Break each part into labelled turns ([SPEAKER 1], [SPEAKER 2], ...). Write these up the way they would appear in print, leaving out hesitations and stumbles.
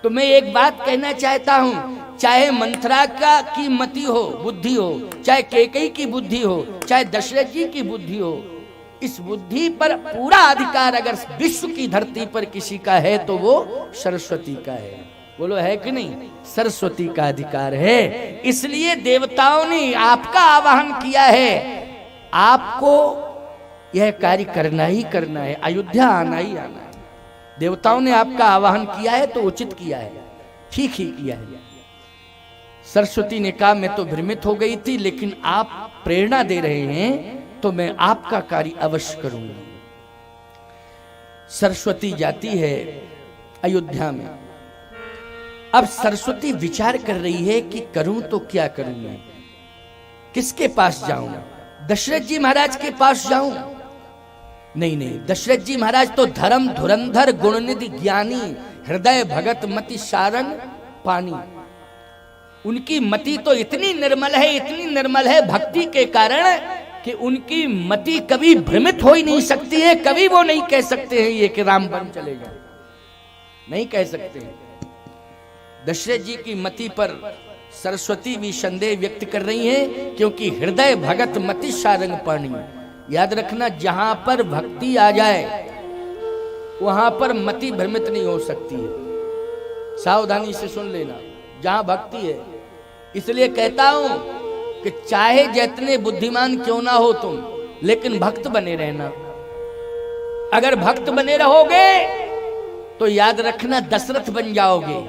[SPEAKER 1] तो मैं एक बात कहना चाहता हूं, चाहे मंथरा का की मति हो, बुद्धि हो, चाहे कैकेयी की बुद्धि हो, चाहे दशरथ जी की बुद्धि हो, इस बुद्धि पर पूरा अधिकार अगर विश्व की धरती पर किसी का है तो वो सरस्वती का है। बोलो है कि नहीं? सरस्वती का अधिकार है। इसलिए देवताओं ने आपका आवाहन किया है, आपको यह कार्य करना ही करना है, अयोध्या आना ही आना है। देवताओं ने आपका आवाहन किया है तो उचित किया है, ठीक ही किया है। सरस्वती ने कहा मैं तो भ्रमित हो गई थी, लेकिन आप प्रेरणा दे रहे हैं तो मैं आपका कार्य अवश्य करूंगा। सरस्वती जाती है अयोध्या में। अब सरस्वती विचार कर रही है कि करूं तो क्या करूं, मैं किसके पास जाऊं? दशरथ जी महाराज के पास जाऊं? नहीं नहीं, दशरथ जी महाराज तो धर्म धुरंधर गुणनिधि ज्ञानी, हृदय भगत मति सारंग पानी। उनकी मति तो इतनी निर्मल है, इतनी निर्मल है भक्ति के कारण कि उनकी मति कभी भ्रमित हो ही नहीं सकती है। कभी वो नहीं कह सकते हैं ये कि राम बन चले जाए, नहीं कह सकते हैं। दशरथ जी की मति पर सरस्वती भी संदेह व्यक्त कर रही हैं, क्योंकि हृदय भगत मति सारंग पानी। याद रखना, जहां पर भक्ति आ जाए वहां पर मति भ्रमित नहीं हो सकती है। सावधानी से सुन लेना, जहां भक्ति है। इसलिए कहता हूं कि चाहे जितने बुद्धिमान क्यों ना हो तुम, लेकिन भक्त बने रहना। अगर भक्त बने रहोगे तो याद रखना दशरथ बन जाओगे,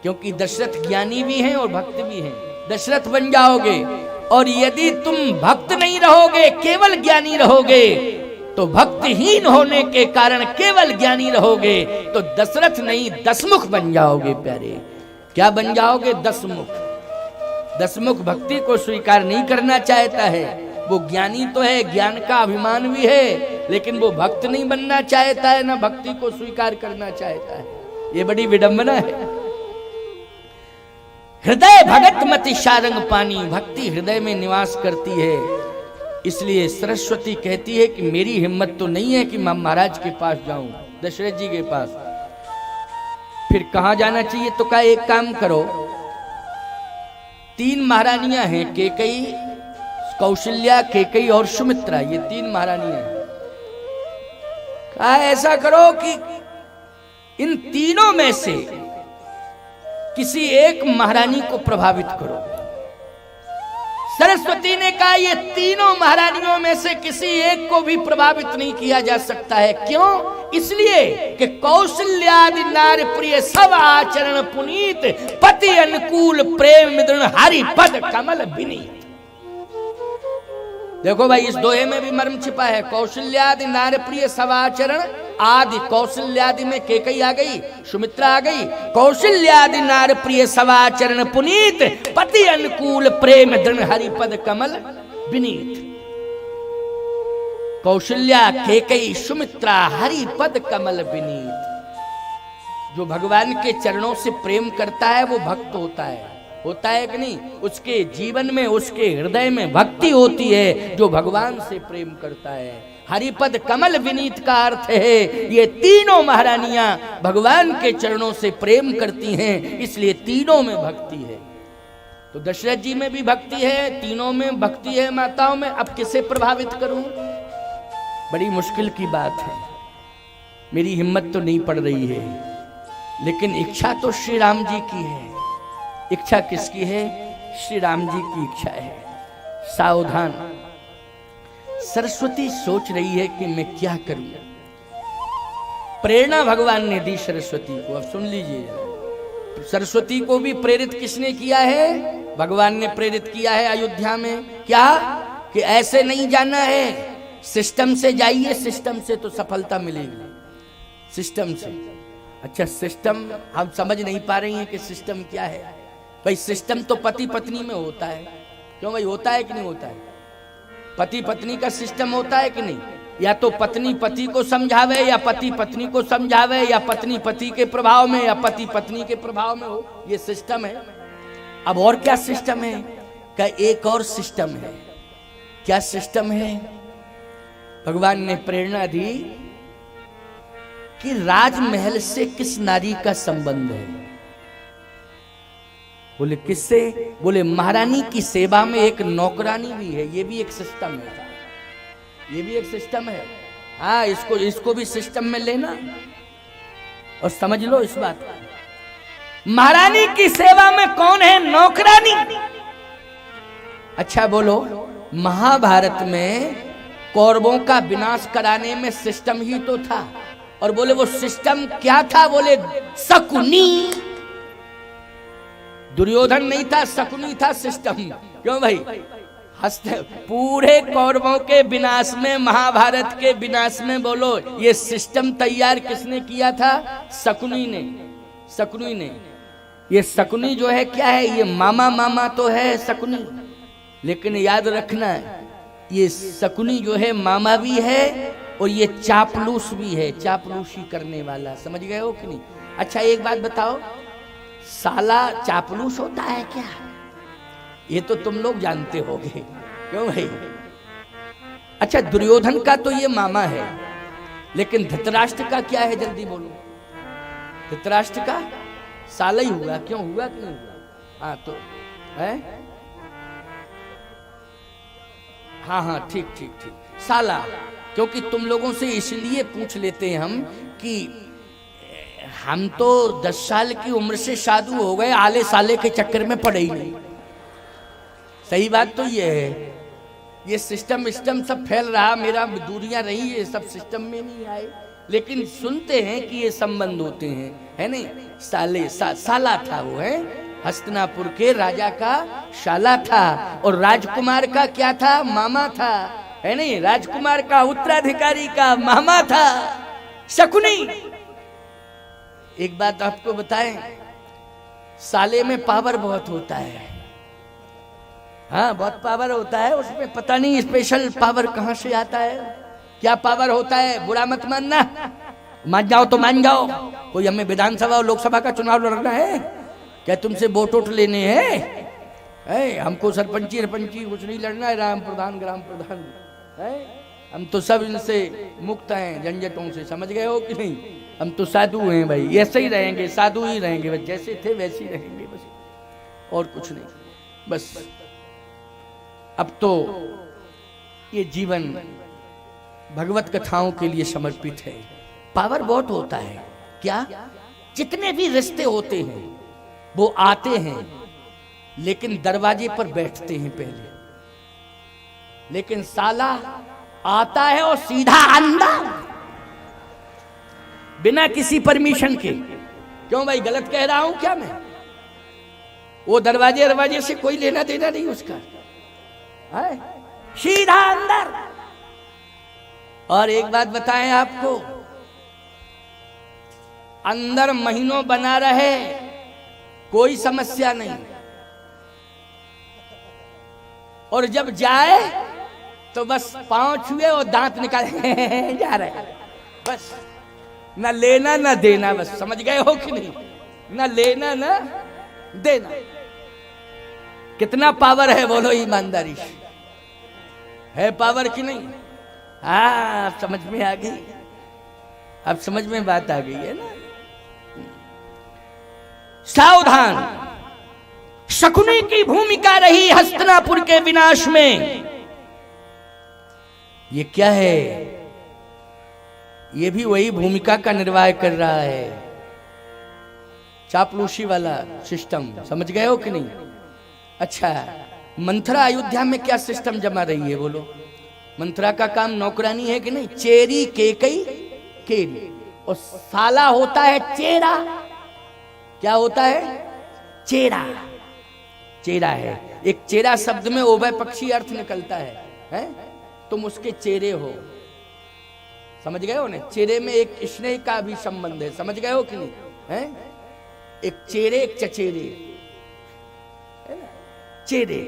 [SPEAKER 1] क्योंकि दशरथ ज्ञानी भी हैं और भक्त भी हैं। दशरथ बन जाओगे। और यदि तुम भक्त नहीं रहोगे, केवल ज्ञानी रहोगे, तो भक्तहीन होने के कारण केवल ज्ञानी रहोगे तो दशरथ नहीं दसमुख बन जाओगे प्यारे। क्या बन जाओगे? दसमुख। दसमुख भक्ति को स्वीकार नहीं करना चाहता है। वो ज्ञानी तो है, ज्ञान का अभिमान भी है, लेकिन वो भक्त नहीं बनना चाहता है, ना भक्ति को स्वीकार करना चाहता है। ये बड़ी विडंबना है। हृदय भगत मति सारंग पानी, भक्ति हृदय में निवास करती है। इसलिए सरस्वती कहती है कि मेरी हिम्मत तो नहीं है कि मैं महाराज के पास जाऊं, दशरथ जी के पास। फिर कहां जाना चाहिए? तो कहा एक काम करो, 3 महारानियां हैं, कैकेयी, कौशल्या, कैकेयी और सुमित्रा, ये 3 महारानियां हैं। कहा ऐसा करो कि इन तीनों में से किसी एक महारानी को प्रभावित करो। सरस्वती ने कहा ये तीनों महारानियों में से किसी एक को भी प्रभावित नहीं किया जा सकता है। क्यों? इसलिए कि कौशल्यादि नार प्रिय सब आचरण पुनीत, पति अनुकूल प्रेम मिद्रण हरि पद कमल विनीत। देखो भाई, इस दोहे में भी मर्म छिपा है। कौशल्यादि नार प्रिय सब आचरण आदि, कौशल्यादि में कैकेयी आ गई, सुमित्रा आ गई। कौशल्यादि नार प्रिय सवाचरण पुनीत, पति अनुकूल प्रेम दृढ़ हरिपद कमल विनीत। कौशल्या, कैकेयी, सुमित्रा, हरिपद कमल विनीत। जो भगवान के चरणों से प्रेम करता है वो भक्त होता है कि नहीं? उसके जीवन में, उसके हृदय में भक्ति होती है जो भगवान से प्रेम करता है। हरिपद कमल विनीत का अर्थ है ये तीनों महारानियां भगवान के चरणों से प्रेम करती हैं, इसलिए तीनों में भक्ति है। तो दशरथ जी में भी भक्ति है, तीनों में भक्ति है माताओं में। अब किसे प्रभावित करूं? बड़ी मुश्किल की बात है, मेरी हिम्मत तो नहीं पड़ रही है, लेकिन इच्छा तो श्री राम जी की है। इच्छा किसकी है? श्री राम जी की इच्छा है। सावधान, सरस्वती सोच रही है कि मैं क्या करूं। प्रेरणा भगवान ने दी सरस्वती को। अब सुन लीजिए, सरस्वती को भी प्रेरित किसने किया है? भगवान ने प्रेरित किया है अयोध्या में। क्या? कि ऐसे नहीं जाना है, सिस्टम से जाइए, सिस्टम से तो सफलता मिलेगी। सिस्टम से। अच्छा, सिस्टम हम समझ नहीं पा रही हैं कि सिस्टम क्या है। भाई सिस्टम तो पति पत्नी में होता है। क्यों भाई, होता है कि नहीं होता है? पति पत्नी का सिस्टम होता है कि नहीं? या तो पत्नी पति को समझावे, या पति पत्नी को समझावे, या पत्नी पति के प्रभाव में, या पति पत्नी के प्रभाव में हो, ये सिस्टम है। अब और क्या सिस्टम है? का एक और सिस्टम है। क्या सिस्टम है? भगवान ने प्रेरणा दी कि राजमहल से किस नारी का संबंध है। बोले किससे? बोले महारानी की सेवा में एक नौकरानी भी है, ये भी एक सिस्टम है, ये भी एक सिस्टम है। हाँ, इसको भी सिस्टम में लेना और समझ लो इस बात को। महारानी की सेवा में कौन है? नौकरानी। अच्छा बोलो, महाभारत में कौरवों का विनाश कराने में सिस्टम ही तो था। और बोले वो सिस्टम क्या था? बोले शकुनी। दुर्योधन नहीं था, शकुनी था सिस्टम। क्यों भाई? हंसते। पूरे कौरवों के विनाश में, महाभारत के विनाश में बोलो ये सिस्टम तैयार किसने किया था? शकुनी ने। शकुनी ने। ये शकुनी जो है क्या है? ये मामा तो है शकुनी, लेकिन याद रखना ये शकुनी जो है मामा भी है और ये चापलूस भी है, चापलूसी करने वाला। समझ गए हो कि नहीं? अच्छा एक बात बताओ, साला चापलूस होता है क्या? ये तो तुम लोग जानते होगे। क्यों भाई? अच्छा, दुर्योधन का तो ये मामा है, लेकिन धृतराष्ट्र का क्या है? जल्दी बोलो। धृतराष्ट्र का साला ही हुआ। क्यों हुआ कि नहीं हुआ? हाँ तो है, हाँ ठीक ठीक ठीक, साला। क्योंकि तुम लोगों से इसलिए पूछ लेते हैं हम कि हम तो 10 साल की उम्र से साधु हो गए, आले साले के चक्कर में पड़े ही नहीं। सही बात तो ये है। ये सिस्टम सब फैल रहा, मेरा दूरियां रही, ये सब सिस्टम में नहीं आए, लेकिन सुनते हैं कि ये संबंध होते हैं, है नहीं? साले साला था वो, है हस्तिनापुर के राजा का शाला था, और राजकुमार का क्या था? मामा था, है नहीं? राजकुमार का उत्तराधिकारी का मामा था शकुनी। एक बात आपको बताएं, साले में पावर बहुत होता है। हाँ, बहुत पावर होता है उसमें, पता नहीं स्पेशल पावर कहां से आता है। क्या पावर होता है? बुरा मत मानना, मान जाओ तो मान जाओ। कोई हमें विधानसभा और लोकसभा का चुनाव लड़ना है क्या? तुमसे वोट लेने हैं? हमको सरपंची कुछ नहीं लड़ना है, राम प्रधान ग्राम प्रधान है। हम तो सब इनसे मुक्त हैं, झंझटों से। समझ गए हो कि नहीं? हम तो साधु हैं भाई, ऐसे ही रहेंगे, साधु ही रहेंगे बस, जैसे थे वैसे ही रहेंगे बस, और कुछ नहीं। बस अब तो ये जीवन भगवत कथाओं के लिए समर्पित है। पावर बहुत होता है। क्या? जितने भी रिश्ते होते हैं वो आते हैं, लेकिन दरवाजे पर बैठते हैं पहले। लेकिन साला आता है और सीधा अंदर, बिना किसी परमिशन के। क्यों भाई, गलत कह रहा हूं क्या मैं? वो दरवाजे से कोई लेना देना नहीं उसका, है सीधा अंदर। और एक बात बताएं आपको, अंदर महीनों बना रहे कोई समस्या नहीं, और जब जाए तो बस पांव छुए और दांत निकाले जा रहे, बस ना लेना ना देना। बस समझ गए हो कि नहीं? ना लेना ना देना। कितना पावर है बोलो, ईमानदारी है पावर कि नहीं? हाँ, समझ में आ गई, अब समझ में बात आ गई है ना। सावधान, शकुनी की भूमिका रही हस्तिनापुर के विनाश में। ये क्या है? ये भी वही भूमिका का निर्वाह कर रहा है, चापलूसी वाला सिस्टम। समझ गए हो कि नहीं? अच्छा, मंथरा अयोध्या में क्या सिस्टम जमा रही है बोलो? मंथरा का काम नौकरानी है कि नहीं? चेरी केकई केरी, और साला होता है चेरा। क्या होता है? चेरा। चेरा है। एक चेरा शब्द में उभय पक्षी अर्थ निकलता है? तुम उसके चेहरे हो। समझ गए हो ना? चेहरे में एक स्नेह का भी संबंध है। समझ गए हो कि नहीं? है एक चेहरे एक चचेरे, है ना? चेहरे।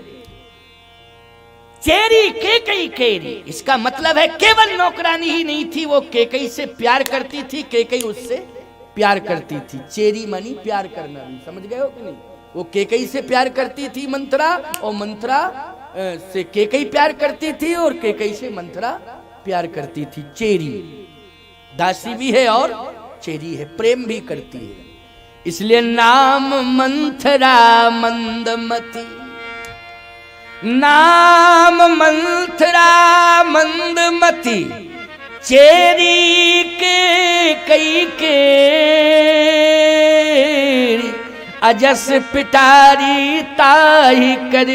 [SPEAKER 1] चेरी केकई केरी, इसका मतलब है केवल नौकरानी ही नहीं थी, वो केकई से प्यार करती थी, केकई उससे प्यार करती थी। चेरी मानी प्यार करना भी। समझ गए हो कि नहीं? वो केकई से प्यार करती थी मंथरा, और मंथरा से केकई प्यार करती थी, और केकई से मंथरा प्यार करती थी। चेरी दासी भी है और चेरी है, प्रेम भी करती है। इसलिए नाम मंथरा मंदमती, नाम मंथरा मंदमती, चेरी के कई के अजस पिटारी ताही कर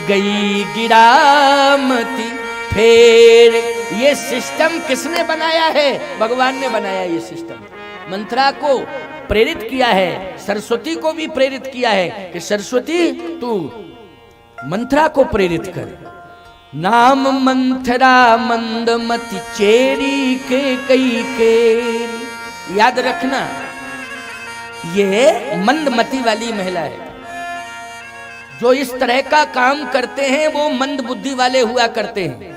[SPEAKER 1] गई गिरामती फेर। ये सिस्टम किसने बनाया है? भगवान ने बनाया ये सिस्टम। मंत्रा को प्रेरित किया है, सरस्वती को भी प्रेरित किया है कि सरस्वती तू मंत्रा को प्रेरित कर। नाम मंथरा मंदमती, चेरी के कई के। याद रखना ये मंदमती वाली महिला है। जो इस तरह का काम करते हैं वो मंद बुद्धि वाले हुआ करते हैं।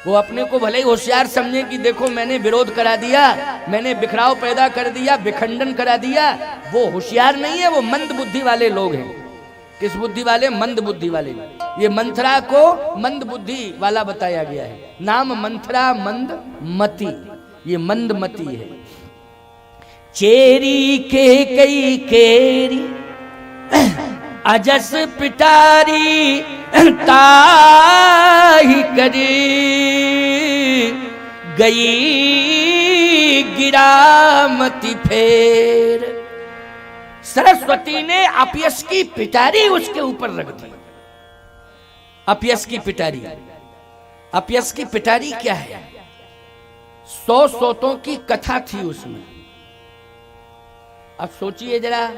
[SPEAKER 1] वो अपने को भले ही होशियार समझे कि देखो मैंने विरोध करा दिया, मैंने बिखराव पैदा कर दिया, विखंडन करा दिया। वो होशियार नहीं है, वो मंद बुद्धि वाले लोग हैं। किस बुद्धि वाले? मंद बुद्धि वाले। ये मंथरा को मंद बुद्धि वाला बताया गया है। नाम मंथरा मंदमती, ये मंदमती है। चेरी के कई केरी अजस पिटारी ताही करी गई गिरामती फेर। सरस्वती ने अपयश की पिटारी उसके ऊपर रख दी। अपयश की पिटारी, अपयश की पिटारी क्या है? 100 सोतों की कथा थी उसमें। अब सोचिए जरा,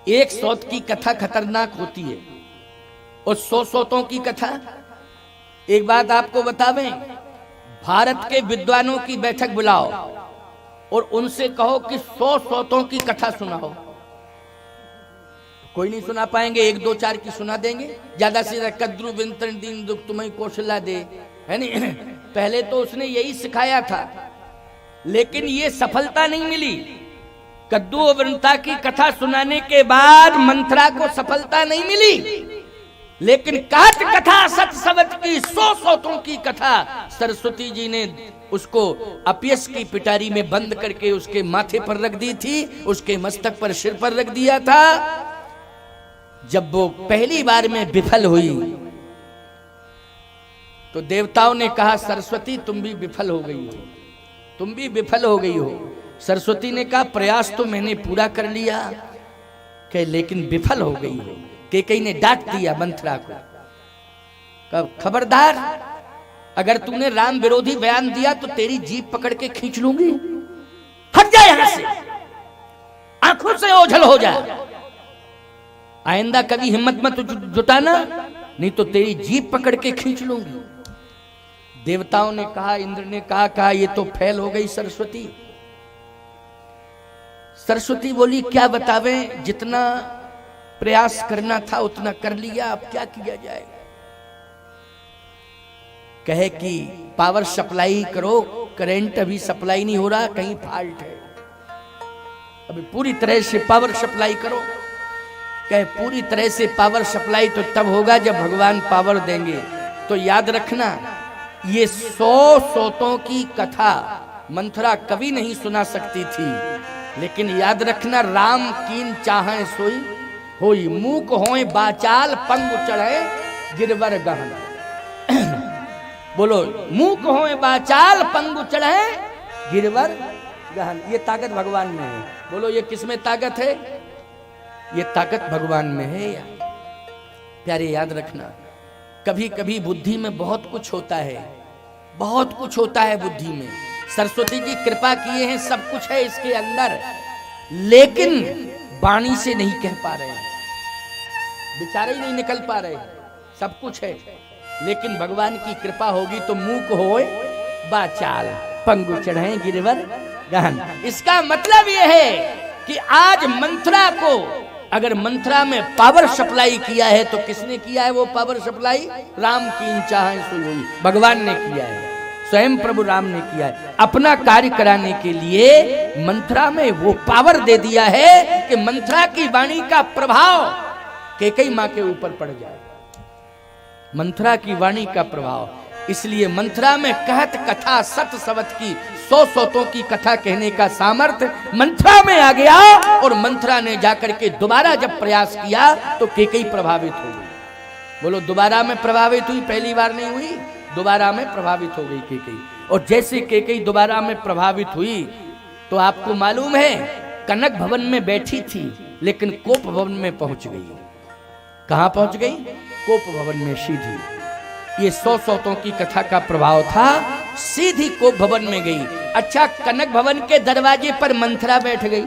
[SPEAKER 1] एक सौत की कथा खतरनाक होती है और 100 सोतों की कथा। एक बात आपको बतावें, भारत के विद्वानों की बैठक बुलाओ और उनसे कहो कि 100 सोतों की कथा सुनाओ, कोई नहीं सुना पाएंगे। 1 2 4 की सुना देंगे, ज्यादा से ज्यादा कद्रु विंतन दीन दुख तुम्हें कौशला दे, है नहीं? पहले तो उसने यही सिखाया था, लेकिन ये सफलता नहीं मिली। कद्दू और वृंता की कथा सुनाने के बाद मंथरा को सफलता नहीं मिली, लेकिन काट कथा सत सबत की 100 सोतों की कथा सरस्वती जी ने उसको अपयश की पिटारी में बंद करके उसके माथे पर रख दी थी, उसके मस्तक पर, सिर पर रख दिया था। जब वो पहली बार में विफल हुई तो देवताओं ने कहा सरस्वती तुम भी विफल हो गई हो, तुम भी विफल हो गई हो। सरस्वती ने कहा प्रयास तो मैंने पूरा कर लिया, कि लेकिन विफल हो गई हो। केकई ने डांट दिया मंथरा को, कब खबरदार, अगर तूने राम विरोधी बयान दिया तो तेरी जीभ पकड़ के खींच लूंगी, हट जा यहां से, आंखों से ओझल हो जा, आइंदा कभी हिम्मत मत जुटाना, नहीं तो तेरी जीभ पकड़ के खींच लूंगी। देवताओं ने कहा, इंद्र ने कहा ये तो फेल हो गई सरस्वती। सरस्वती बोली क्या बतावें, जितना प्रयास करना था उतना कर लिया, अब क्या किया जाए। कहे कि पावर सप्लाई करो, करंट अभी सप्लाई नहीं हो रहा, कहीं फॉल्ट है, अभी पूरी तरह से पावर सप्लाई करो। कहे पूरी तरह से पावर सप्लाई तो तब होगा जब भगवान पावर देंगे। तो याद रखना, ये 100 सोतों की कथा मंथरा कभी नहीं सुना सकती थी, लेकिन याद रखना राम कीन चाहे सोई होई, मूक होए बाचाल पंग चढ़े गिरवर गहन। बोलो, मूक होए बाचाल पंग चढ़े गिरवर गहन। ये ताकत भगवान में है। बोलो, ये किसमें ताकत है? ये ताकत भगवान में है। या प्यारे याद रखना, कभी कभी बुद्धि में बहुत कुछ होता है, बहुत कुछ होता है बुद्धि में। सरस्वती जी कृपा किए हैं, सब कुछ है इसके अंदर, लेकिन वाणी से नहीं कह पा रहे हैं, बेचारे ही नहीं निकल पा रहे। सब कुछ है, लेकिन भगवान की कृपा होगी तो मूक होए बाचाल पंगु चढ़े गिरवर गहन। इसका मतलब यह है कि आज मंथरा को, अगर मंथरा में पावर सप्लाई किया है तो किसने किया है वो पावर सप्लाई? राम कीन चाहे सोई होई, भगवान ने किया है, स्वयं प्रभु राम ने किया है। अपना कार्य कराने के लिए मंथरा में वो पावर दे दिया है कि मंथरा की वाणी का प्रभाव कैकेयी मां के ऊपर पड़ जाए। मंथरा की वाणी का प्रभाव इसलिए मंथरा में कहत कथा सत सवत की 100 सौतों की कथा कहने का सामर्थ्य मंथरा में आ गया। और मंथरा ने जाकर के दोबारा जब प्रयास किया तो कैकेयी प्रभावित हो गई। बोलो, दोबारा में प्रभावित हुई, पहली बार नहीं हुई, दोबारा में प्रभावित हो गई कैकेयी। और जैसे कैकेयी दोबारा में प्रभावित हुई तो आपको मालूम है कनक भवन में बैठी थी, लेकिन कोप भवन में पहुंच गई। कहां पहुंच गई? कोप भवन में सीधी। ये 100 सौतों की कथा का प्रभाव था, सीधी कोप भवन में गई। अच्छा, कनक भवन के दरवाजे पर मंथरा बैठ गई।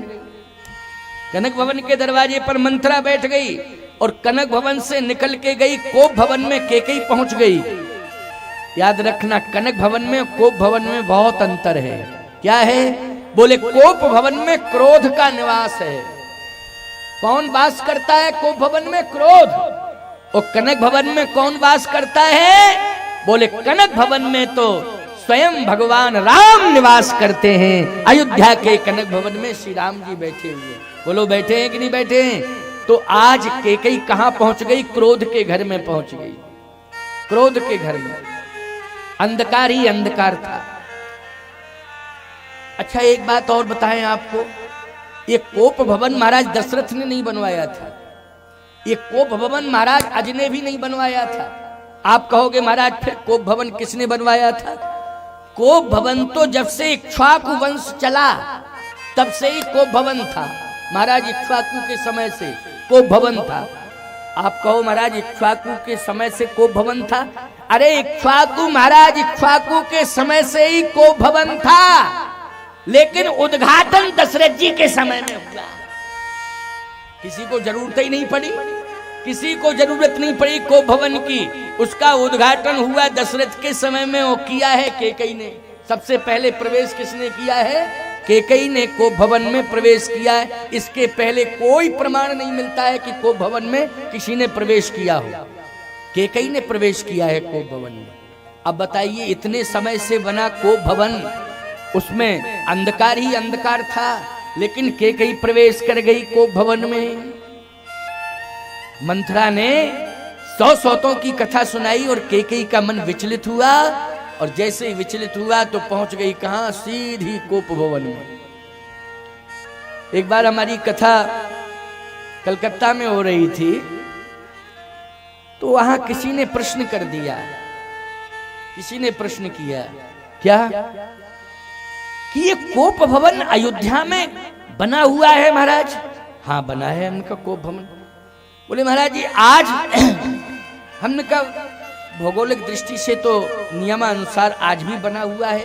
[SPEAKER 1] कनक भवन के दरवाजे पर मंथरा बैठ गई और कनक भवन से निकल के गई कोप भवन में कैकेयी पहुंच गई। याद रखना, कनक भवन में कोप भवन में बहुत अंतर है। क्या है? बोले, कोप भवन में क्रोध का निवास है। कौन वास करता है कोप भवन में? क्रोध। और कनक भवन में कौन वास करता है? बोले, कनक भवन में तो स्वयं भगवान राम निवास करते हैं। अयोध्या के कनक भवन में श्री राम जी बैठे हुए। बोलो, बैठे हैं कि नहीं बैठे हैं? तो आज कैकेयी कहां पहुंच गई? क्रोध के घर में पहुंच गई। क्रोध के घर में अंधकार ही अंधकार था। अच्छा, एक बात और बताएं आपको, ये कोप भवन महाराज दशरथ ने नहीं बनवाया था। ये कोप भवन महाराज अज ने भी नहीं बनवाया था। आप कहोगे महाराज फिर कोप भवन किसने बनवाया था? कोप भवन तो जब से इक्ष्वाकु वंश चला तब से ही कोप भवन था। महाराज इक्ष्वाकु के समय से कोप भवन था। आप कहो महाराज इक्ष्वाकु के समय से कोप भवन था? अरे इक्ष्वाकु, महाराज इक्ष्वाकु के समय से ही कोप भवन था, लेकिन उद्घाटन दशरथ जी के समय में हुआ। किसी को जरूरत ही नहीं पड़ी, किसी को जरूरत नहीं पड़ी कोप भवन की। उसका उद्घाटन हुआ दशरथ के समय में। वो किया है कैकेयी ने। सबसे पहले प्रवेश किसने किया है? कैकेयी ने कोप भवन में प्रवेश किया है। इसके पहले कोई प्रमाण नहीं मिलता है कि कोप भवन में किसी ने प्रवेश किया हो। कैकेयी ने प्रवेश किया है कोप भवन में। अब बताइए, इतने समय से बना कोप भवन, उसमें अंधकार ही अंधकार था, लेकिन कैकेयी प्रवेश कर गई कोप भवन में। मंथरा ने 100 सौतों की कथा सुनाई और कैकेयी का मन विचलित हुआ। और जैसे ही विचलित हुआ तो पहुंच गई कहां? सीधी कोप भवन में। एक बार हमारी कथा कलकत्ता में हो रही थी, तो वहां किसी ने प्रश्न कर दिया। किसी ने प्रश्न किया, क्या कि ये कोप भवन अयोध्या में बना हुआ है महाराज? हाँ, बना है उनका कोप भवन। बोले, महाराज जी आज हमने कहा भौगोलिक दृष्टि से तो नियमानुसार आज भी बना हुआ है।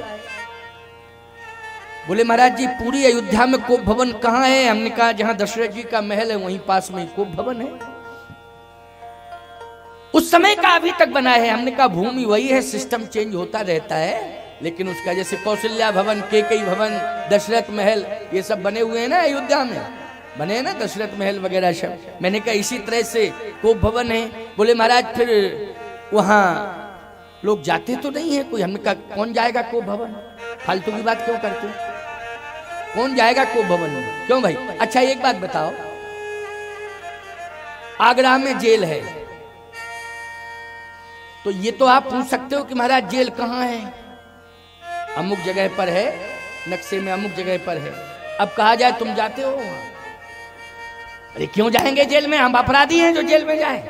[SPEAKER 1] बोले, महाराज जी पूरी अयोध्या में कोप भवन कहाँ है? हमने कहा जहां दशरथ जी का महल है वहीं पास में कोप भवन है। उस समय का अभी तक बना है। हमने कहा भूमि वही है, सिस्टम चेंज होता रहता है, लेकिन उसका जैसे कौशल्या भवन, कैकेयी भवन, दशरथ महल, ये सब बने हुए हैं ना अयोध्या में, बने हैं ना दशरथ महल वगैरह सब। मैंने कहा इसी तरह से कोप भवन है। बोले, महाराज फिर वहां लोग जाते तो नहीं है कोई? हमने कहा कौन जाएगा कोप भवन? फालतू की बात क्यों करते हो? कौन जाएगा कोप भवन में? क्यों भाई? अच्छा, एक बात बताओ, आगरा में जेल है, तो ये तो आप पूछ सकते हो कि महाराज जेल कहाँ है? अमुक जगह पर है, नक्शे में अमुक जगह पर है। अब कहा जाए तुम जाते हो वहां? अरे क्यों जाएंगे जेल में? हम अपराधी हैं जो जेल में जाए?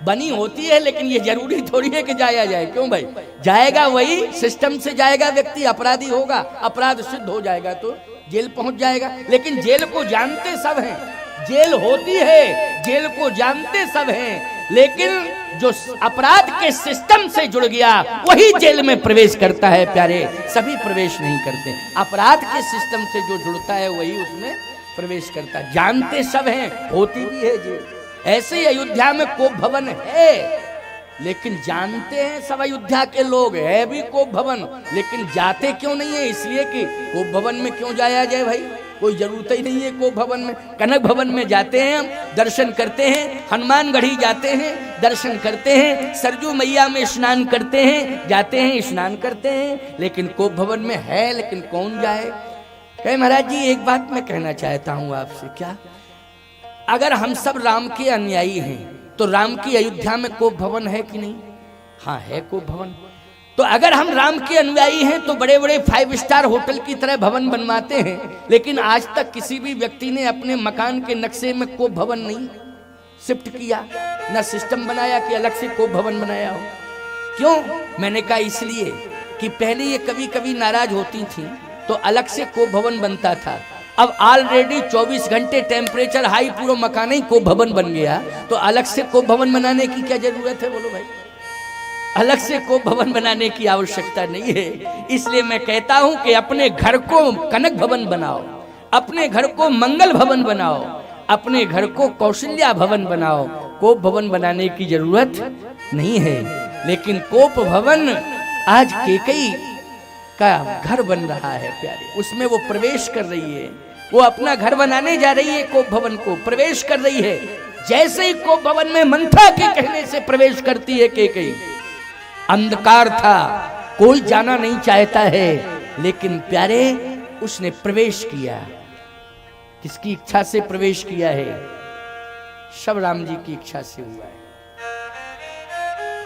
[SPEAKER 1] बनी होती है, लेकिन ये जरूरी थोड़ी है कि जाया जाए। क्यों भाई? जाएगा वही सिस्टम से जाएगा व्यक्ति, अपराधी होगा, अपराध सिद्ध हो जाएगा तो जेल पहुंच जाएगा। लेकिन जेल को जानते सब हैं, जेल होती है, जेल को जानते सब हैं, लेकिन जो अपराध के सिस्टम से जुड़ गया वही जेल में प्रवेश करता है प्यारे, सभी प्रवेश नहीं करते। अपराध के सिस्टम से जो जुड़ता है वही उसमें प्रवेश करता है। जानते सब हैं, होती भी है जेल। ऐसे ही अयोध्या में कोप भवन है, लेकिन जानते हैं सब अयोध्या के लोग है भी कोप भवन, लेकिन जाते क्यों नहीं है? इसलिए कि कोप भवन में क्यों जाया जाए भाई? कोई जरूरत ही नहीं है कोप भवन में। कनक भवन में जाते हैं, हम दर्शन करते हैं, हनुमानगढ़ी जाते हैं, दर्शन करते हैं, सरजू मैया में स्नान करते हैं, जाते हैं स्नान करते हैं, लेकिन कोप भवन में है, लेकिन कौन जाए? कहे महाराज जी एक बात मैं कहना चाहता हूं आपसे। क्या? अगर हम सब राम के अनुयायी हैं तो राम की अयोध्या में कोप भवन है कि नहीं? हाँ है कोप भवन। तो अगर हम राम के अनुयायी हैं तो बड़े बड़े 5 स्टार होटल की तरह भवन बनवाते हैं, लेकिन आज तक किसी भी व्यक्ति ने अपने मकान के नक्शे में कोप भवन नहीं शिफ्ट किया, ना सिस्टम बनाया कि अलग से कोप भवन बनाया हो। क्यों? मैंने कहा इसलिए कि पहले ये कभी कभी नाराज होती थी तो अलग से कोप भवन बनता था। अब ऑलरेडी 24 घंटे टेम्परेचर हाई, पूरा मकान ही कोप भवन बन गया, तो अलग से कोप भवन बनाने की क्या जरूरत है? बोलो भाई, अलग से कोप भवन बनाने की आवश्यकता नहीं है। इसलिए मैं कहता हूं कि अपने घर को कनक भवन बनाओ, अपने घर को मंगल भवन बनाओ, अपने घर को कौशल्या भवन बनाओ। कोप भवन बनाने की जरूरत नहीं है। लेकिन कोप भवन आज कैकेयी का घर बन रहा है प्यारे, उसमें वो प्रवेश कर रही है, वो अपना घर बनाने जा रही है, कोप भवन को प्रवेश कर रही है। जैसे ही कोप भवन में मंथा के कहने से प्रवेश करती है कैकेयी, अंधकार था, कोई जाना नहीं चाहता है, लेकिन प्यारे उसने प्रवेश किया। किसकी इच्छा से प्रवेश किया है? सब राम जी की इच्छा से हुआ है।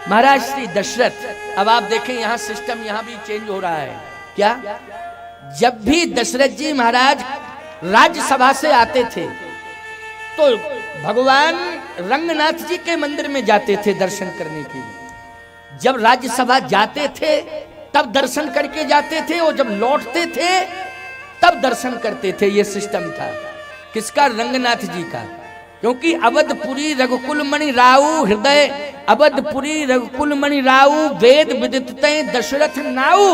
[SPEAKER 1] महाराज श्री दशरथ, अब आप देखें यहां सिस्टम यहां भी चेंज हो रहा है। क्या? जब भी दशरथ जी महाराज राज्यसभा से आते थे तो भगवान रंगनाथ जी के मंदिर में जाते थे दर्शन करने के लिए। जब राज्यसभा जाते थे तब दर्शन करके जाते थे, और जब लौटते थे तब दर्शन करते थे। ये सिस्टम था। किसका? रंगनाथ जी का। क्योंकि अवधपुरी रघुकुल मणि राऊ हृदय, अवधपुरी रघुकुल मणि राऊ वेद विदितते दशरथ नाऊ,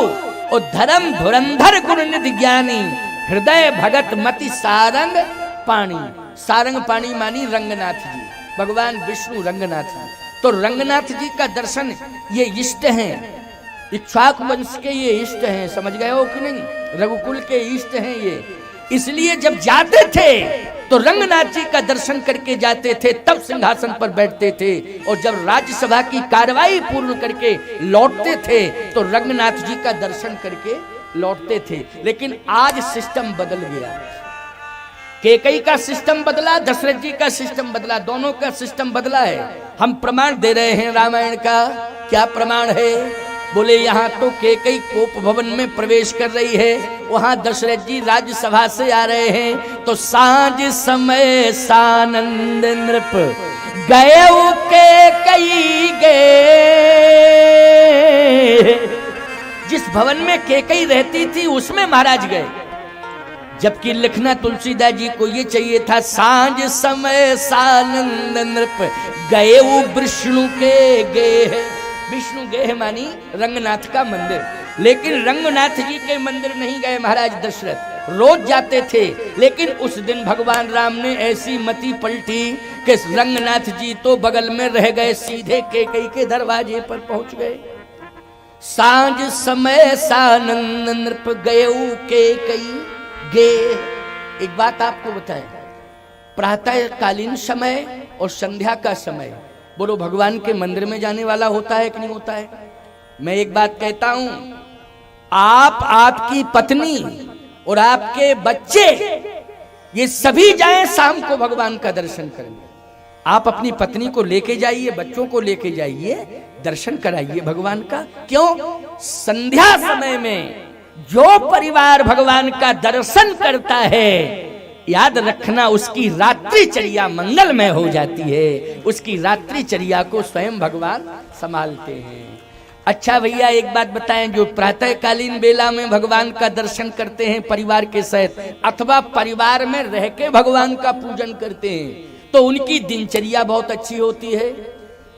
[SPEAKER 1] और धर्म धुरंधर गुण निधि ज्ञानी हृदय भगत मति सारंग पाणी। सारंग पाणी मानी रंगनाथ जी, भगवान विष्णु रंगनाथ जी। तो रंगनाथ जी का दर्शन, ये इष्ट हैं, इक्ष्वाकु वंश के ये इष्ट हैं, समझ गए हो कि नहीं? रघुकुल के इष्ट हैं ये। इसलिए जब जाते थे तो रंगनाथ जी का दर्शन करके जाते थे, तब सिंहासन पर बैठते थे। और जब राज्यसभा की कार्रवाई पूर्ण करके लौटते थे तो रंगनाथ जी का दर्शन करके लौटते थे। लेकिन आज सिस्टम बदल गया। कैकेयी का सिस्टम बदला, दशरथ जी का सिस्टम बदला, दोनों का सिस्टम बदला है। हम प्रमाण दे रहे हैं रामायण का। क्या प्रमाण है? बोले यहाँ तो कैकेयी कोप भवन में प्रवेश कर रही है, वहां दशरथ जी राज्यसभा से आ रहे हैं। तो सांझ समय सानंद नृप गए कैकेयी गे। जिस भवन में कैकेयी रहती थी उसमें महाराज गए। जबकि लिखना तुलसीदास जी को ये चाहिए था, सांझ समय सानंद नृप गए विष्णु के गेह। विष्णु गेह मानी रंगनाथ का मंदिर। लेकिन रंगनाथ जी के मंदिर नहीं गए महाराज दशरथ, रोज जाते थे। लेकिन उस दिन भगवान राम ने ऐसी मति पलटी कि रंगनाथ जी तो बगल में रह गए, सीधे कैकेयी के दरवाजे पर पहुंच गए। सांझ समय सानंद नृप गए कैकेयी गे। एक बात आपको बताएं, प्रातः कालीन समय और संध्या का समय, बोलो भगवान के मंदिर में जाने वाला होता है कि नहीं होता है? मैं एक बात कहता हूं, आप, आपकी पत्नी और आपके बच्चे, ये सभी जाएं शाम को भगवान का दर्शन करने। आप अपनी पत्नी को लेके जाइए, बच्चों को लेके जाइए, दर्शन कराइए भगवान का। क्यों? संध्या समय में जो परिवार भगवान का दर्शन करता है, याद रखना उसकी रात्रिचर्या मंगलमय हो जाती है। उसकी रात्रिचर्या को स्वयं भगवान संभालते हैं। अच्छा भैया एक बात बताएं, जो प्रातःकालीन बेला में भगवान का दर्शन करते हैं परिवार के साथ, अथवा परिवार में रह के भगवान का पूजन करते हैं, तो उनकी दिनचर्या बहुत अच्छी होती है।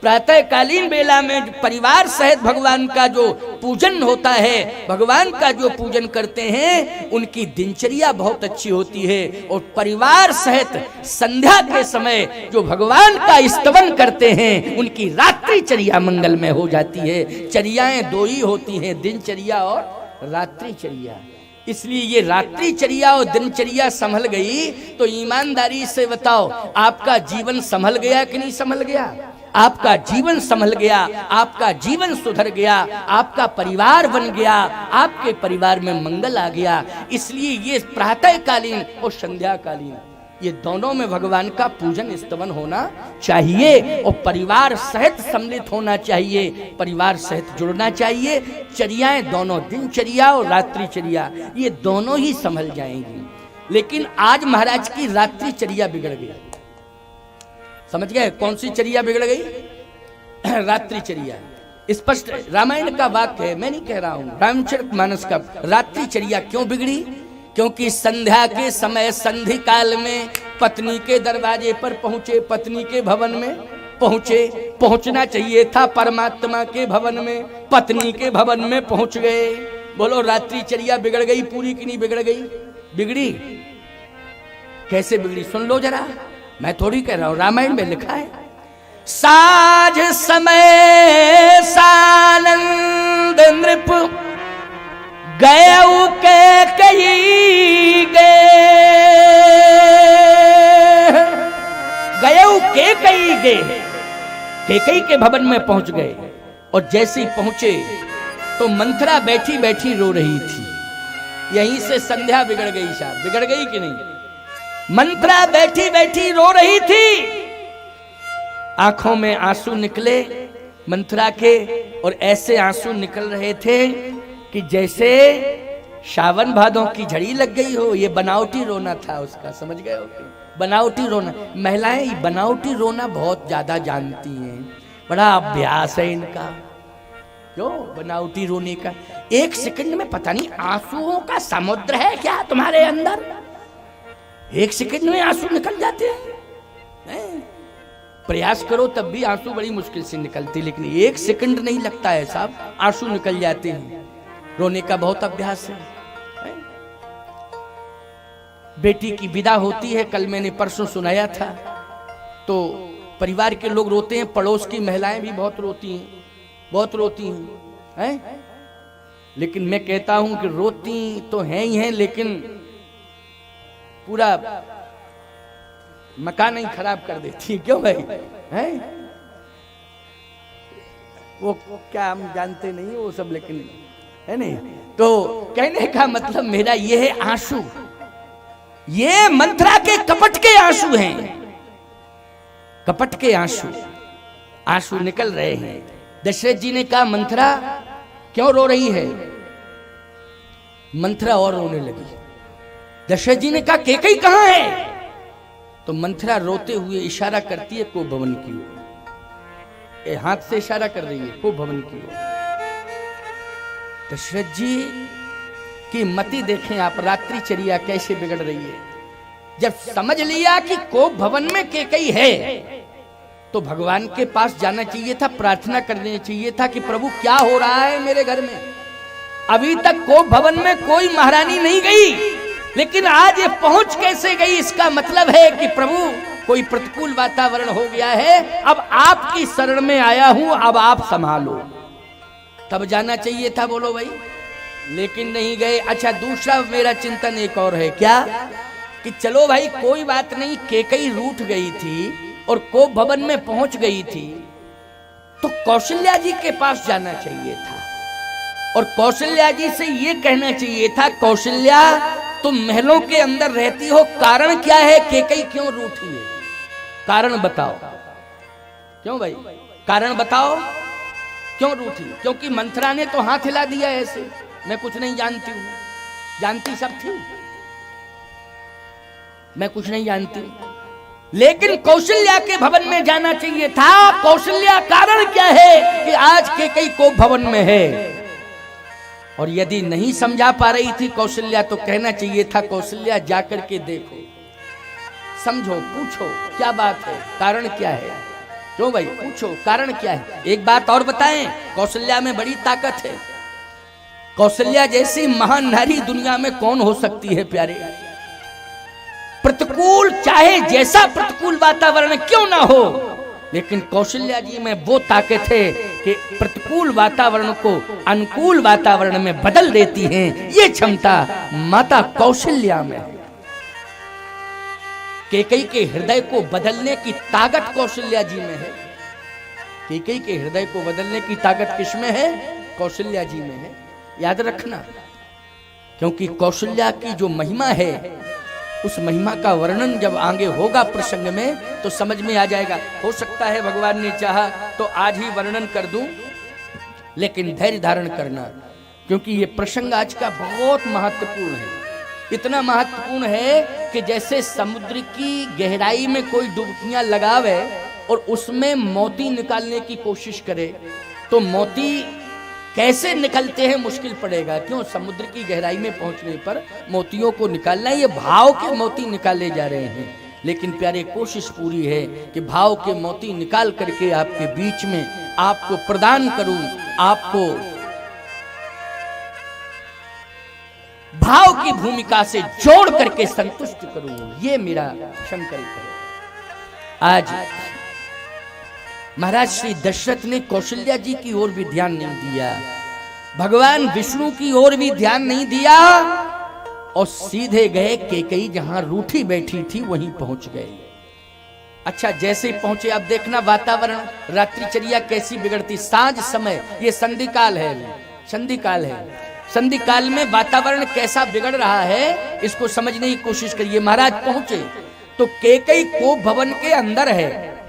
[SPEAKER 1] प्रातःकालीन बेला में परिवार सहित भगवान का जो पूजन होता है, भगवान का जो पूजन करते हैं, उनकी दिनचर्या बहुत अच्छी होती है। और परिवार सहित संध्या के समय जो भगवान का स्तवन करते हैं, उनकी रात्रिचर्या मंगलमय हो जाती है। चर्याएं दो ही होती हैं, दिनचर्या और रात्रिचर्या। इसलिए ये रात्रिचर्या और दिनचर्या संभल गई तो ईमानदारी से बताओ, आपका जीवन संभल गया कि नहीं संभल गया? आपका जीवन संभल गया, आपका जीवन सुधर गया, आपका परिवार बन गया, आपके परिवार में मंगल आ गया। इसलिए ये प्रातःकालीन और संध्याकालीन ये दोनों में भगवान का पूजन स्तवन होना चाहिए और परिवार सहित सम्मिलित होना चाहिए, परिवार सहित जुड़ना चाहिए। चर्याएं दोनों, दिनचर्या और रात्रिचर्या, ये दोनों ही संभल जाएंगी। लेकिन आज महाराज की रात्रिचर्या बिगड़ गई। समझ गए कौन सी चर्या बिगड़ गई? रात्रिचर्या। स्पष्ट रामायण का वाक्य है, मैं नहीं कह रहा हूं, रामचरितमानस का। रात्रिचर्या क्यों बिगड़ी? क्योंकि संध्या के समय संधि काल में पत्नी के दरवाजे पर पहुंचे, पत्नी के भवन में पहुंचे। पहुंचना चाहिए था परमात्मा के भवन में, पत्नी के भवन में पहुंच गए। बोलो रात्रिचर्या बिगड़ गई पूरी कि नहीं बिगड़ गई? बिगड़ी। कैसे बिगड़ी सुन लो जरा, मैं थोड़ी कह रहा हूं, रामायण में लिखा है। साझ समय सानंद नृप गयऊ के कई गए, केकई के भवन में पहुंच गए। और जैसे ही पहुंचे तो मंथरा बैठी बैठी रो रही थी। यहीं से संध्या बिगड़ गई। साहब बिगड़ गई कि नहीं? मंथरा बैठी बैठी रो रही थी, आंखों में आंसू निकले मंथरा के, और ऐसे आंसू निकल रहे थे कि जैसे सावन भादों की झड़ी लग गई हो। ये बनावटी रोना था उसका, समझ गए हो? बनावटी रोना। महिलाएं बनावटी रोना बहुत ज्यादा जानती हैं, बड़ा अभ्यास है इनका। क्यों बनावटी रोने का? एक सेकंड में पता नहीं आंसुओं का समुद्र है क्या तुम्हारे अंदर? एक सेकंड में आंसू निकल जाते हैं। प्रयास करो तब भी आंसू बड़ी मुश्किल से निकलते, लेकिन एक सेकंड नहीं लगता है साहब, आंसू निकल जाते हैं। रोने का बहुत अभ्यास है। बेटी की विदा होती है, कल मैंने परसों सुनाया था, तो परिवार के लोग रोते हैं, पड़ोस की महिलाएं भी बहुत रोती हैं, बहुत रोती हैं। लेकिन मैं कहता हूं कि रोती तो हैं ही हैं, लेकिन पूरा मकान ही खराब कर देती। क्यों भाई? हैं वो क्या हम जानते नहीं वो सब, लेकिन है नहीं। तो कहने का मतलब मेरा ये है, आंसू ये मंथरा के कपट के आंसू हैं, कपट के आंसू, आंसू निकल रहे हैं। दशरथ जी ने कहा मंथरा क्यों रो रही है? मंथरा और रोने लगी। दशरथ जी ने कहा केकई कहां है? तो मंथरा रोते हुए इशारा करती है को भवन की ओर, हाथ से इशारा कर रही है को भवन की ओर। दशरथ जी की मति देखें आप, रात्रिचर्या कैसे बिगड़ रही है। जब समझ लिया कि कोप भवन में केकई है, तो भगवान के पास जाना चाहिए था, प्रार्थना करनी चाहिए था कि प्रभु क्या हो रहा है मेरे घर में। अभी तक कोप भवन में कोई महारानी नहीं गई, लेकिन आज ये पहुंच कैसे गई? इसका मतलब है कि प्रभु कोई प्रतिकूल वातावरण हो गया है, अब आपकी शरण में आया हूं, अब आप संभालो। तब जाना चाहिए था, बोलो भाई, लेकिन नहीं गए। अच्छा, दूसरा मेरा चिंतन एक और है, क्या कि चलो भाई कोई बात नहीं, केकई रूठ गई थी और कोप भवन में पहुंच गई थी, तो कौशल्या जी के पास जाना चाहिए था और कौशल्या जी से ये कहना चाहिए था, कौशल्या तुम महलों के अंदर रहती हो, कारण क्या है? केकई क्यों रूठी है? कारण बताओ। क्यों भाई? कारण बताओ क्यों रूठी? क्योंकि मंथरा ने तो हाथ हिला दिया ऐसे, मैं कुछ नहीं जानती हूं। जानती सब थी, मैं कुछ नहीं जानती, लेकिन कौशल्या के भवन में जाना चाहिए था। कौशल्या कारण क्या है कि आज केकई कोप भवन में है? और यदि नहीं समझा पा रही थी कौशल्या, तो कहना चाहिए था कौशल्या जाकर के देखो, समझो, पूछो क्या बात है, कारण क्या है। क्यों भाई? पूछो कारण क्या है। एक बात और बताएं, कौशल्या में बड़ी ताकत है। कौशल्या जैसी महान नारी दुनिया में कौन हो सकती है प्यारे? प्रतिकूल, चाहे जैसा प्रतिकूल वातावरण क्यों ना हो, लेकिन कौशल्या जी में वो ताकत है कि प्रतिकूल वातावरण को अनुकूल वातावरण में बदल देती हैं। ये क्षमता माता कौशल्या में है। केकई के हृदय को बदलने की ताकत कौशल्या जी में है। केकई के हृदय को बदलने की ताकत किसमें है? कौशल्या जी में है। याद रखना, क्योंकि कौशल्या की जो महिमा है उस महिमा का वर्णन जब आगे होगा प्रसंग में तो समझ में आ जाएगा। हो सकता है भगवान ने चाहा तो आज ही वर्णन कर दूं, लेकिन धैर्य धारण करना, क्योंकि ये प्रसंग आज का बहुत महत्वपूर्ण है। इतना महत्वपूर्ण है कि जैसे समुद्र की गहराई में कोई डुबकियां लगावे और उसमें मोती निकालने की कोशिश करे तो मोती कैसे निकलते हैं मुश्किल पड़ेगा। क्यों? समुद्र की गहराई में पहुंचने पर मोतियों को निकालना, ये भाव के मोती निकाले जा रहे हैं। लेकिन प्यारे कोशिश पूरी है कि भाव के मोती निकाल करके आपके बीच में आपको प्रदान करूं, आपको भाव की भूमिका से जोड़ करके संतुष्ट करूं। ये मेरा शंकर है। आज महाराज श्री दशरथ ने कौशल्या जी की ओर भी ध्यान नहीं दिया, भगवान विष्णु की ओर भी ध्यान नहीं दिया और सीधे गए कैकेयी जहां रूठी बैठी थी वहीं पहुंच गए। अच्छा, जैसे ही पहुंचे आप देखना वातावरण, रात्रिचर्या कैसी बिगड़ती। सांझ समय, ये संधि काल है, संधि काल है। संधि काल में वातावरण कैसा बिगड़ रहा है इसको समझने की कोशिश करिए। महाराज पहुंचे तो कैकेयी को भवन के अंदर है।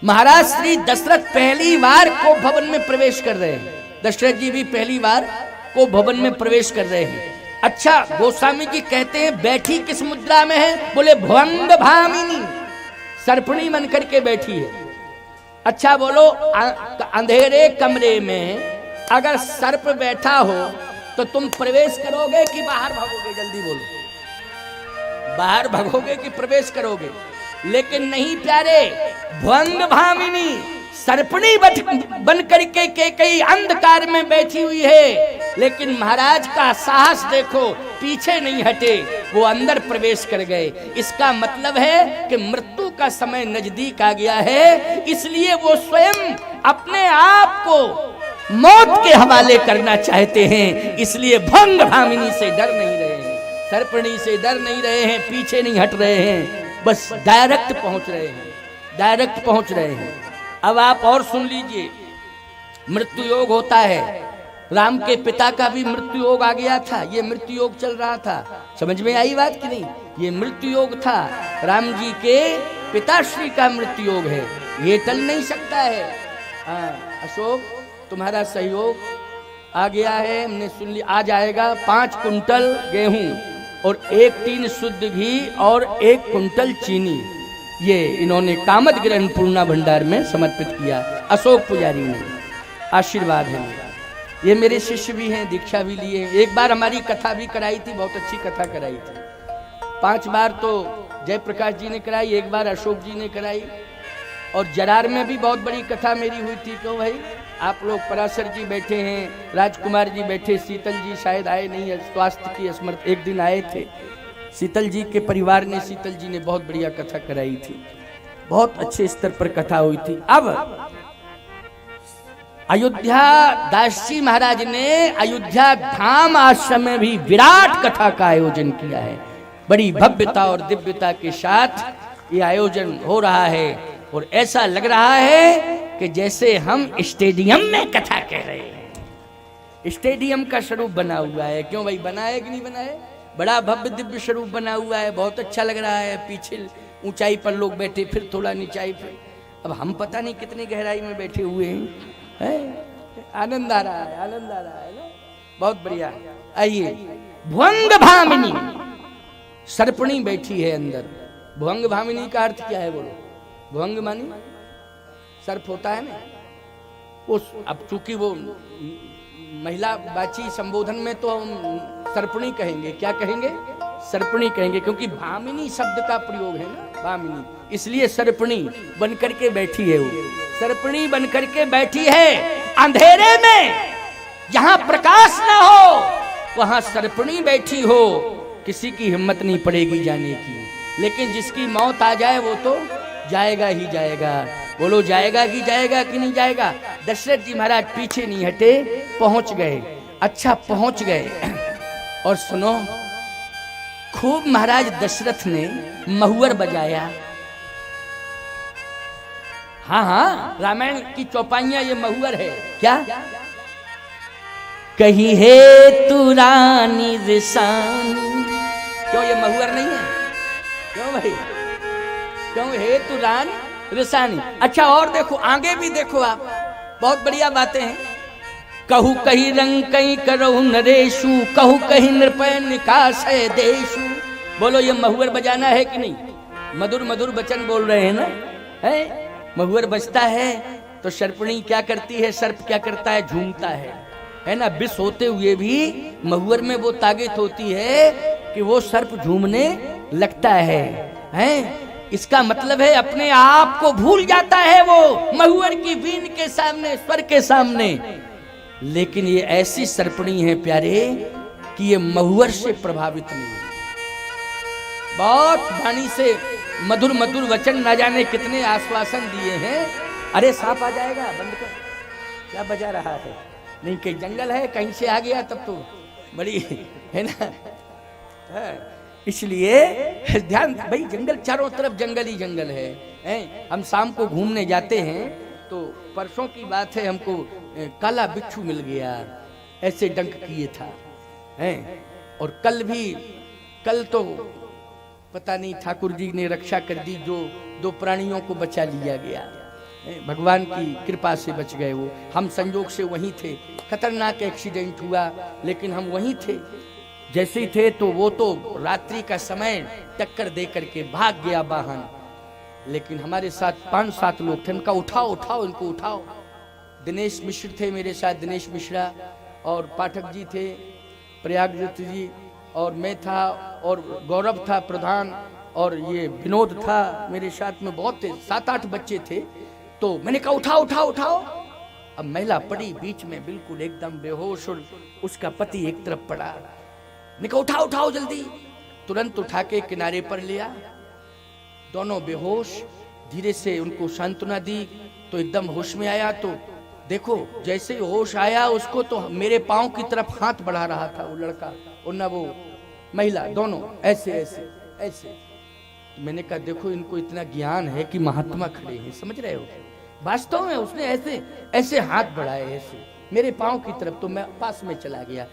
[SPEAKER 1] महाराज श्री दशरथ पहली बार को भवन में प्रवेश कर रहे हैं। दशरथ जी भी पहली बार को भवन में प्रवेश कर रहे हैं। अच्छा, गोस्वामी जी कहते हैं बैठी किस मुद्रा में है? बोले भुवंग भामिनी, सर्पणी बन करके बैठी है। अच्छा बोलो, अंधेरे कमरे में अगर सर्प बैठा हो तो तुम प्रवेश करोगे कि बाहर भागोगे? जल्दी बोलो, बाहर भागोगे कि प्रवेश करोगे? लेकिन नहीं प्यारे, भुवंग भामिनी सर्पणी बन करके कैकेयी अंधकार में बैठी हुई है, लेकिन महाराज का साहस देखो, पीछे नहीं हटे, वो अंदर प्रवेश कर गए। इसका मतलब है कि मृत्यु का समय नजदीक आ गया है, इसलिए वो स्वयं अपने आप को मौत के हवाले करना चाहते हैं। इसलिए भंग भामिनी से डर नहीं रहे हैं, सर्पणी से डर नहीं रहे हैं, पीछे नहीं हट रहे हैं, बस डायरेक्ट पहुंच रहे हैं, डायरेक्ट पहुंच रहे हैं। अब आप और सुन लीजिए, मृत्यु योग होता है। राम के पिता का भी मृत्यु योग आ गया था, ये मृत्यु योग चल रहा था। समझ में आई बात कि नहीं? ये मृत्यु योग था, राम जी के पिताश्री का मृत्यु योग है, ये टल नहीं सकता है। अशोक, तुम्हारा सहयोग आ गया है, हमने सुन लिया। आ जाएगा 5 कुंटल गेहूं और 1 टीन शुद्ध घी और 1 कुंटल चीनी, ये इन्होंने कामद ग्रहण पूर्णा भंडार में समर्पित किया। अशोक पुजारी ने, आशीर्वाद है मेरा। ये मेरे शिष्य भी हैं, दीक्षा भी लिए। एक बार हमारी कथा भी कराई थी, बहुत अच्छी कथा कराई थी। 5 बार तो जयप्रकाश जी ने कराई, 1 बार अशोक जी ने कराई, और जरार में भी बहुत बड़ी कथा मेरी हुई थी। क्यों भाई? आप लोग, पराशर जी बैठे हैं, राजकुमार जी बैठे, शीतल जी शायद आए नहीं है, स्वास्थ्य की असमर्थ, एक दिन आए थे। शीतल जी के परिवार ने, शीतल जी ने बहुत बढ़िया कथा कराई थी, बहुत अच्छे स्तर पर कथा हुई थी। अब अयोध्या दास जी महाराज ने अयोध्या धाम आश्रम में भी विराट कथा का आयोजन किया है। बड़ी भव्यता और दिव्यता के साथ ये आयोजन हो रहा है और ऐसा लग रहा है कि जैसे हम स्टेडियम में कथा कह रहे हैं। स्टेडियम का स्वरूप बना हुआ है। क्यों भाई, बना है कि नहीं बना है? बड़ा भव्य दिव्य स्वरूप बना हुआ है, बहुत अच्छा लग रहा है। पीछे ऊंचाई पर लोग बैठे, फिर थोड़ा नीचाई पर, अब हम पता नहीं कितनी गहराई में बैठे हुए हैं। आनंद आ रहा है, आनंद आ रहा है ना, बहुत बढ़िया। आइए, भुवंग भामिनी सर्पणी बैठी है अंदर। भुवंग भामिनी का अर्थ क्या है बोलो? भुवंग मानी सर्प होता है ना, उस, अब चूंकि वो महिला बाची संबोधन में तो हम सर्पणी कहेंगे। क्या कहेंगे? सर्पणी कहेंगे, क्योंकि भामिनी शब्द का प्रयोग है ना, भामिनी, इसलिए सर्पणी बन करके बैठी है। वो सर्पणी बन करके बैठी है अंधेरे में, जहां प्रकाश ना हो वहां सर्पणी बैठी हो। किसी की हिम्मत नहीं पड़ेगी जाने की, लेकिन जिसकी मौत आ जाए वो तो जाएगा ही जाएगा। बोलो, जाएगा कि जाएगा कि नहीं जाएगा? दशरथ जी महाराज पीछे नहीं हटे, पहुंच गए। अच्छा, पहुंच गए और सुनो, खूब महाराज दशरथ ने महुअर बजाया। हाँ हाँ, रामायण की चौपाइयां ये महुअर है। क्या कही है तू रानी रिसानी? क्यों ये महुअर नहीं है? क्यों भाई, क्यों हे तू रान रिसानी। अच्छा और देखो, आगे भी देखो आप, बहुत बढ़िया बातें हैं। कहू कही रंग कहीं करहु नरेशु, कहू कहीं नृपय निकास है देशु। बोलो ये महुअर बजाना है कि नहीं? मधुर मधुर वचन बोल रहे हैं ना, है? महुअर बजता है तो सर्पणी क्या करती है, सर्प क्या करता है, झूमता है ना। विष होते हुए भी महुअर में वो ताकत होती है कि वो सर्प झूमने लगता है? इसका मतलब है अपने आप को भूल जाता है वो महुअर की बीन के सामने, स्वर के सामने। लेकिन ये ऐसी सर्पणी है प्यारे कि ये महुअर से प्रभावित नहीं है। बहुत वाणी से मधुर मधुर वचन, ना जाने कितने आश्वासन दिए हैं। अरे सांप आ जाएगा, बंद कर, क्या बजा रहा है? नहीं कहीं जंगल है, कहीं से आ गया तब तो बड़ी है ना। इसलिए ध्यान भाई, जंगल चारों तरफ जंगल ही जंगल है। हम शाम को घूमने जाते हैं तो परसों की बात है, हमको काला बिच्छू मिल गया, ऐसे डंक किए था और कल तो पता नहीं ठाकुर जी ने रक्षा कर दी, जो 2 प्राणियों को बचा लिया गया, भगवान की कृपा से बच गए वो। हम संयोग से वहीं थे, खतरनाक एक्सीडेंट हुआ लेकिन हम वहीं थे। जैसे ही थे तो वो तो रात्रि का समय टक्कर दे करके भाग गया वाहन, लेकिन हमारे साथ 5-7 लोग थे। उनका उठाओ, इनको उठाओ। दिनेश मिश्र थे मेरे साथ, दिनेश मिश्रा, और पाठक जी थे, प्रयागदत्त जी, और मैं था, और गौरव था प्रधान, और ये विनोद था मेरे साथ में, बहुत थे, 7-8 बच्चे थे। तो मैंने कहा उठाओ। अब महिला पड़ी बीच में बिल्कुल एकदम बेहोश, और उसका पति एक तरफ पड़ा। मैंने कहा उठाओ जल्दी। तुरंत उठा के किनारे पर लिया, दोनों बेहोश। धीरे से उनको सांत्वना दी तो एकदम होश में आया। तो देखो जैसे ही होश आया उसको, तो मेरे पांव की तरफ हाथ बढ़ा रहा था वो लड़का और ना वो महिला, दोनों ऐसे। तो मैंने कहा देखो इनको इतना ज्ञान है कि महात्मा खड़े हैं, समझ रहे हो? वास्तव में उसने ऐसे हाथ बढ़ाए ऐसे मेरे पांव की तरफ, तो मैं पास में चला गया,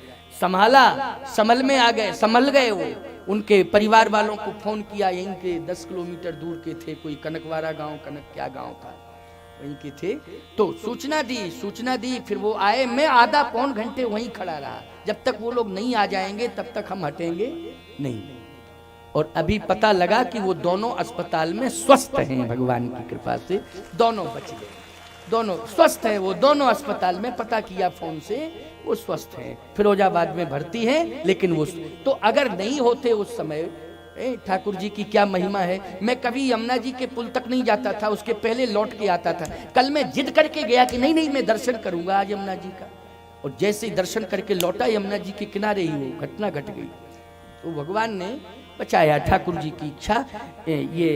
[SPEAKER 1] संभल गए वो। उनके परिवार वालों को फोन किया, यहीं के 10 किलोमीटर दूर के थे, कोई कनकवारा गांव, क्या गांव था, वहीं के थे। तो सूचना दी, फिर वो आए। मैं आधा पौन घंटे वहीं खड़ा रहा, जब तक वो लोग नहीं आ जाएंगे तब तक हम हटेंगे नहीं। और अभी पता लगा कि वो दोनों अस्पताल में स्वस्थ हैं, भगवान की कृपा से दोनों बच गए, दोनों स्वस्थ हैं। वो दोनों अस्पताल में, पता किया फोन से, वो स्वस्थ हैं, फिरोजाबाद में भर्ती हैं। लेकिन वो तो अगर नहीं होते उस समय, ठाकुर जी की क्या महिमा है। मैं कभी यमुना जी के पुल तक नहीं जाता था, उसके पहले लौट के आता था। कल मैं जिद करके गया कि नहीं मैं दर्शन करूंगा आज यमुना जी का, और जैसे ही दर्शन करके लौटा यमुना जी के किनारे ही वो घटना घट गई। तो भगवान ने बचाया, ठाकुर जी की इच्छा, ये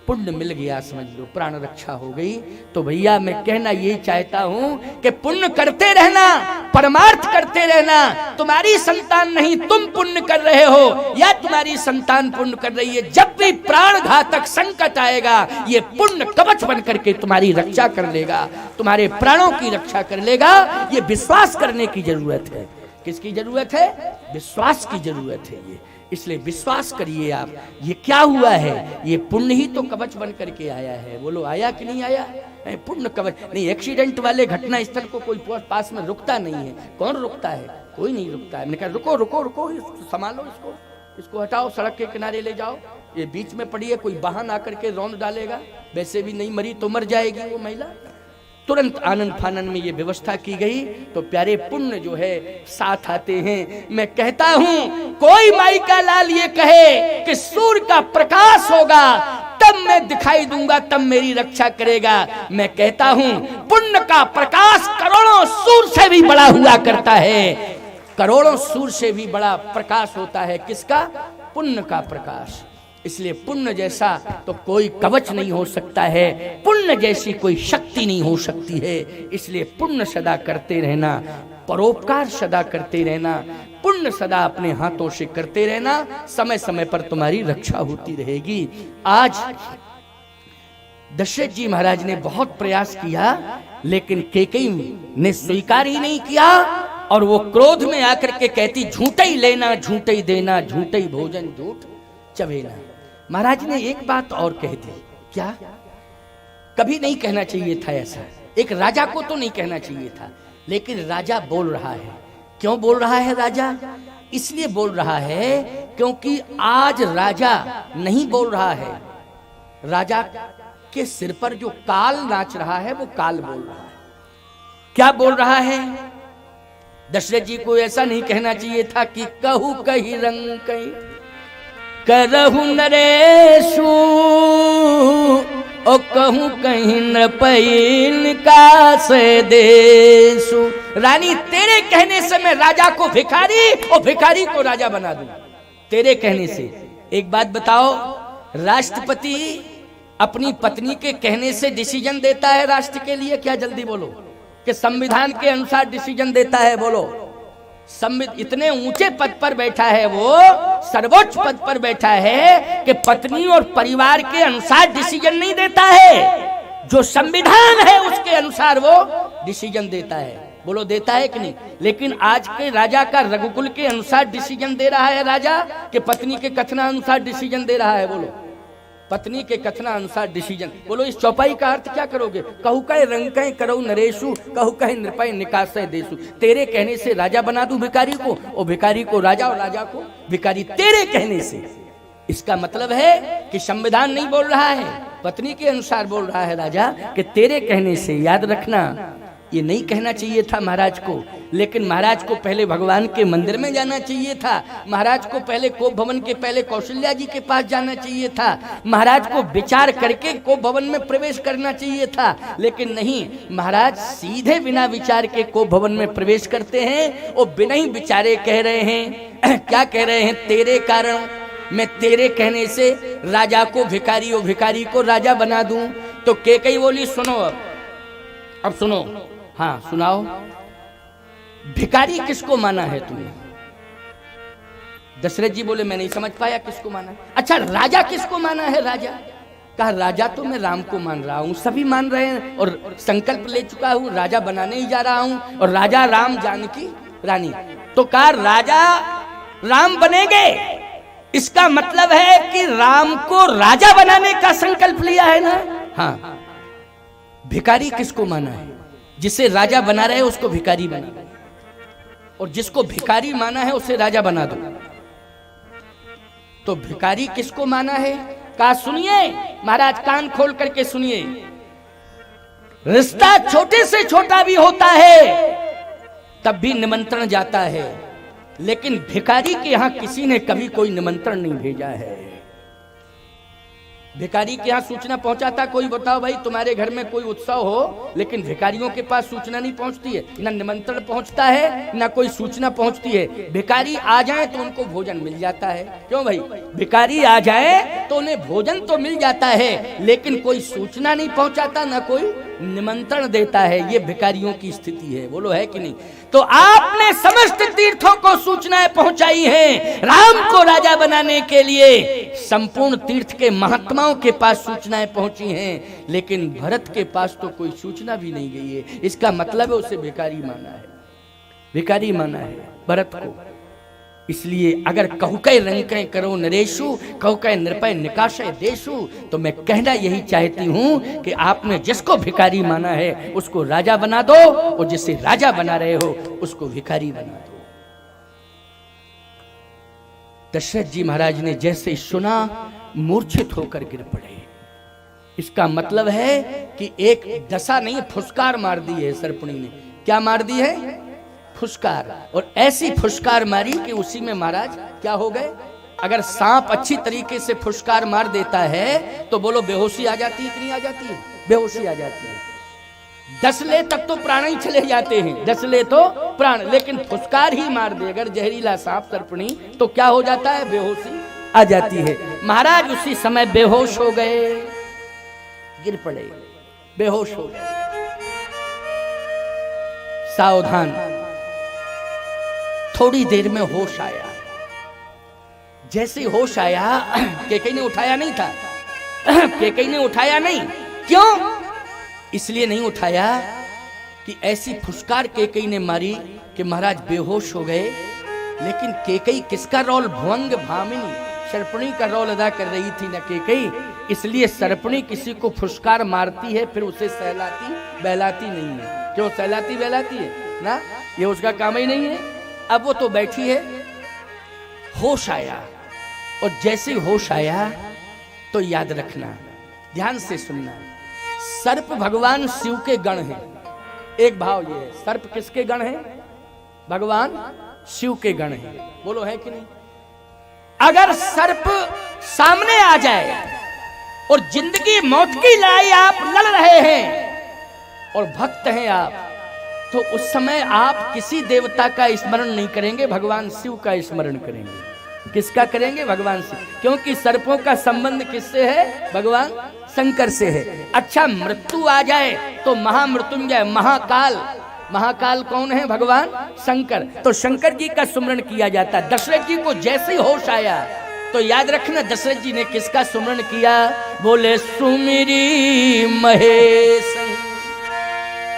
[SPEAKER 1] पुण्य मिल गया, समझ लो प्राण रक्षा हो गई। तो भैया मैं कहना यही चाहता हूं कि पुण्य करते रहना, परमार्थ करते रहना। तुम्हारी संतान नहीं तुम पुण्य कर रहे हो, या तुम्हारी संतान पुण्य कर रही है, जब भी प्राण घातक संकट आएगा ये पुण्य कवच बन करके तुम्हारी रक्षा कर लेगा, तुम्हारे प्राणों की रक्षा कर लेगा। ये विश्वास करने की जरूरत है। किसकी जरूरत है? विश्वास की जरूरत है ये। इसलिए विश्वास करिए आप। ये क्या हुआ है? ये पुण्य ही तो कवच बन करके आया है। बोलो आया कि नहीं आया? पुण्य कवच नहीं। एक्सीडेंट वाले घटना स्थल को कोई पास में रुकता नहीं है। कौन रुकता है? कोई नहीं रुकता है। मैंने कहा रुको रुको रुको, संभालो इसको हटाओ, सड़क के किनारे ले जाओ, ये बीच में पड़ी है, कोई वाहन आकर के रौंद डालेगा, वैसे भी नहीं मरी तो मर जाएगी वो महिला। तुरंत आनंद फानन में ये व्यवस्था की गई। तो प्यारे पुण्य जो है साथ आते हैं। मैं कहता हूं कोई माई का लाल ये कहे कि सूर्य का प्रकाश होगा तब मैं दिखाई दूंगा, तब मेरी रक्षा करेगा। मैं कहता हूं पुण्य का प्रकाश करोड़ों सूर्य से भी बड़ा हुआ करता है। करोड़ों सूर्य से भी बड़ा प्रकाश होता है किसका? पुण्य का प्रकाश। इसलिए पुण्य जैसा तो कोई कवच नहीं हो सकता है, पुण्य जैसी कोई शक्ति नहीं हो सकती है। इसलिए पुण्य सदा करते रहना, परोपकार सदा करते रहना, पुण्य सदा अपने हाथों से करते रहना, समय समय पर तुम्हारी रक्षा होती रहेगी। आज दशरथ जी महाराज ने बहुत प्रयास किया, लेकिन कैकेयी ने स्वीकार ही नहीं किया, और वो क्रोध में आकर के कहती झूठे ही लेना, झूठे ही देना, झूठे ही भोजन, झूठ चबेना। महाराज ने एक बात और कह दी। क्या? कभी नहीं कहना चाहिए था ऐसा, एक राजा को तो नहीं कहना चाहिए था, लेकिन राजा बोल रहा है। क्यों बोल रहा है राजा? इसलिए बोल रहा है क्योंकि आज राजा नहीं बोल रहा है, राजा के सिर पर जो काल नाच रहा है वो काल बोल रहा है। क्या बोल रहा है? दशरथ जी को ऐसा नहीं कहना चाहिए था कि कहू कही रंग कही करहु नरेशु ओ कहूं कहीं न पैन का से देशु। रानी तेरे कहने से मैं राजा को भिखारी और भिखारी को राजा बना दूं, तेरे कहने से। एक बात बताओ, राष्ट्रपति अपनी पत्नी के कहने से डिसीजन देता है राष्ट्र के लिए? क्या जल्दी बोलो, कि संविधान के अनुसार डिसीजन देता है? बोलो। इतने ऊंचे पद पर बैठा है वो, सर्वोच्च पद पर बैठा है कि पत्नी और परिवार के अनुसार डिसीजन नहीं देता है, जो संविधान है उसके अनुसार वो डिसीजन देता है। बोलो, देता है कि नहीं? लेकिन आज के राजा का रघुकुल के अनुसार डिसीजन दे रहा है राजा, कि पत्नी के कथनानुसार डिसीजन दे रहा है? बोलो, पत्नी के कथना अनुसार डिसीजन। बोलो, इस चौपाई का अर्थ क्या करोगे? कहू कहे रंग कहे करो नरेशु, कहू कहे नृपय निकासय देशु। तेरे कहने से राजा बना दूं भिखारी को, और भिखारी को राजा, और राजा को भिखारी, तेरे कहने से। इसका मतलब है कि संविधान नहीं बोल रहा है, पत्नी के अनुसार बोल रहा है राजा, कि तेरे कहने से। याद रखना, ये नहीं कहना चाहिए था महाराज को, लेकिन महाराज को पहले भगवान के मंदिर में जाना चाहिए था, महाराज को पहले कोप भवन के पहले कौशल्या जी के पास जाना चाहिए था, महाराज को विचार करके कोप भवन में प्रवेश करना चाहिए था। लेकिन नहीं, महाराज सीधे बिना विचार के कोप भवन में प्रवेश करते हैं और बिना ही विचारे कह रहे हैं क्या कह रहे हैं? तेरे कारण मैं तेरे कहने से राजा को भिखारी और भिखारी को राजा बना दूं। तो कैकेयी बोली, सुनो अब सुनो। हाँ सुनाओ, भिखारी किसको माना है तुमने? दशरथ जी बोले, मैं नहीं समझ पाया किसको माना है। अच्छा, राजा किसको माना है? राजा कहा, राजा तो मैं राम को मान रहा हूं, सभी मान रहे हैं, और संकल्प ले चुका हूं, राजा बनाने ही जा रहा हूं, और राजा राम जानकी रानी। तो कहा राजा राम बनेंगे, इसका मतलब है कि राम को राजा बनाने का संकल्प लिया है ना? हाँ। भिखारी किसको माना है? जिसे राजा बना रहे उसको भिखारी बना, और जिसको भिखारी माना है उसे राजा बना दो। तो भिखारी किसको माना है? कहा, सुनिए महाराज, कान खोल करके सुनिए। रिश्ता छोटे से छोटा भी होता है तब भी निमंत्रण जाता है, लेकिन भिखारी के यहां किसी ने कभी कोई निमंत्रण नहीं भेजा है। भिखारी के यहाँ सूचना पहुंचाता कोई? बताओ भाई, तुम्हारे घर में कोई उत्सव हो, लेकिन भिखारियों के पास सूचना नहीं पहुंचती है, ना निमंत्रण पहुंचता है, ना कोई सूचना पहुंचती है। भिखारी आ जाए तो उनको भोजन मिल जाता है। क्यों भाई? भिखारी आ जाए तो उन्हें भोजन तो मिल जाता है, लेकिन कोई सूचना नहीं पहुंचाता, ना कोई निमंत्रण देता है। ये भिखारियों की स्थिति है। बोलो, है कि नहीं? तो आपने समस्त तीर्थों को सूचनाएं पहुंचाई हैं, राम को राजा बनाने के लिए संपूर्ण तीर्थ के महात्माओं के पास सूचनाएं पहुंची हैं, लेकिन भरत के पास तो कोई सूचना भी नहीं गई है। इसका मतलब है उसे भिखारी माना है, भिखारी माना है भरत को। इसलिए अगर कहू कह रंग कह करो नरेशु, कहू कह नृपय निकाशय देशु, तो मैं कहना यही चाहती हूं कि आपने जिसको भिखारी माना है उसको राजा बना दो, और जिसे राजा बना रहे हो उसको भिखारी बना दो। दशरथ जी महाराज ने जैसे सुना, मूर्छित होकर गिर पड़े। इसका मतलब है कि एक दशा नहीं, फुसकार मार दी है सर्पणी ने। क्या मार दी है? फुसकार। और ऐसी फुसकार मारी कि उसी में महाराज क्या हो गए? अगर सांप अच्छी तरीके से फुसकार मार देता है तो बोलो बेहोशी आ जाती है कि नहीं आ जाती है? बेहोशी आ जाती है। 10 ले तक तो प्राण ही चले जाते हैं, 10 ले तो प्राण, लेकिन फुसकार ही मार दे अगर जहरीला सांप सर्पणी, तो क्या हो जाता है? बेहोशी आ जाती है। महाराज उसी समय बेहोश हो गए, गिर पड़े, बेहोश हो गए। सावधान। थोड़ी देर में होश आया। जैसे होश आया, कैकेयी ने उठाया नहीं था, कैकेयी ने उठाया नहीं। क्यों? इसलिए नहीं उठाया कि ऐसी फुसकार कैकेयी ने मारी कि महाराज बेहोश हो गए। लेकिन कैकेयी किसका रोल? भुवंग भामिनी, सर्पणी का रोल अदा कर रही थी न कैकेयी, इसलिए सर्पणी किसी को फुसकार मारती है फिर उसे सहलाती बहलाती नहीं है। क्यों सहलाती बहलाती है ना, ये उसका काम ही नहीं है। अब वो तो बैठी है, होश आया, और जैसे होश आया तो याद रखना, ध्यान से सुनना, सर्प भगवान शिव के गण हैं। एक भाव ये है, सर्प किसके गण हैं? भगवान शिव के गण हैं। बोलो है कि नहीं? अगर सर्प सामने आ जाए और जिंदगी मौत की लड़ाई आप लड़ रहे हैं और भक्त हैं आप, तो उस समय आप किसी देवता का स्मरण नहीं करेंगे, भगवान शिव का स्मरण करेंगे। किसका करेंगे? भगवान शिव, क्योंकि सर्पों का संबंध किससे है? भगवान शंकर से है। अच्छा, मृत्यु आ जाए तो महामृत्युंजय महाकाल, महाकाल कौन है? भगवान शंकर। तो शंकर जी का सुमरण किया जाता है। दशरथ जी को जैसे ही होश आया तो याद रखना, दशरथ जी ने किसका सुमरण किया? बोले सुमिरी महेश।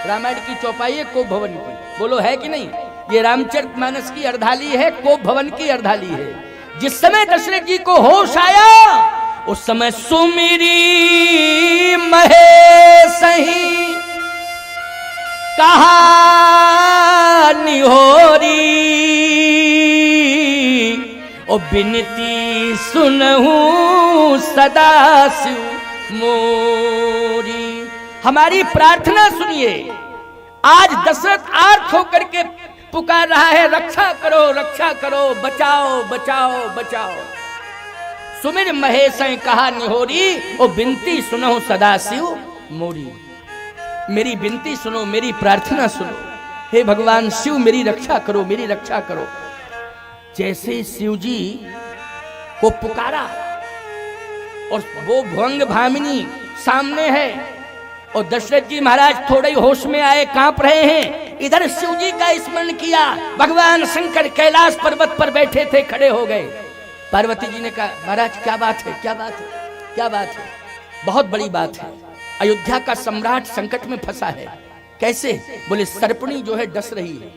[SPEAKER 1] रामायण की चौपाई है कोप भवन की, बोलो है कि नहीं? ये रामचरितमानस की अर्धाली है, कोप भवन की अर्धाली है। जिस समय दशरथ जी को होश आया उस समय सुमिरी महेश कहा निहोरी, ओ बिनती सुनहूं सदा शिव मोरी। हमारी प्रार्थना सुनिए। आज दशरथ आर्त होकर के पुकार रहा है, रक्षा करो रक्षा करो, बचाओ बचाओ बचाओ। सुमिर महेश कहा निहोरी, ओ बिनती सुनो सदा शिव मोरी। मेरी बिनती सुनो, मेरी प्रार्थना सुनो, हे भगवान शिव मेरी रक्षा करो, मेरी रक्षा करो। जैसे शिव जी को पुकारा और वो भुवंग भामिनी सामने है और दशरथ जी महाराज थोड़े ही होश में आए, कांप रहे हैं। इधर शिव जी का स्मरण किया, भगवान शंकर कैलाश पर्वत पर बैठे थे, खड़े हो गए। पार्वती जी ने कहा, महाराज क्या बात है, क्या बात है, क्या बात है? बहुत बड़ी बात है, अयोध्या का सम्राट संकट में फंसा है। कैसे? बोले सर्पणी जो है डस रही है,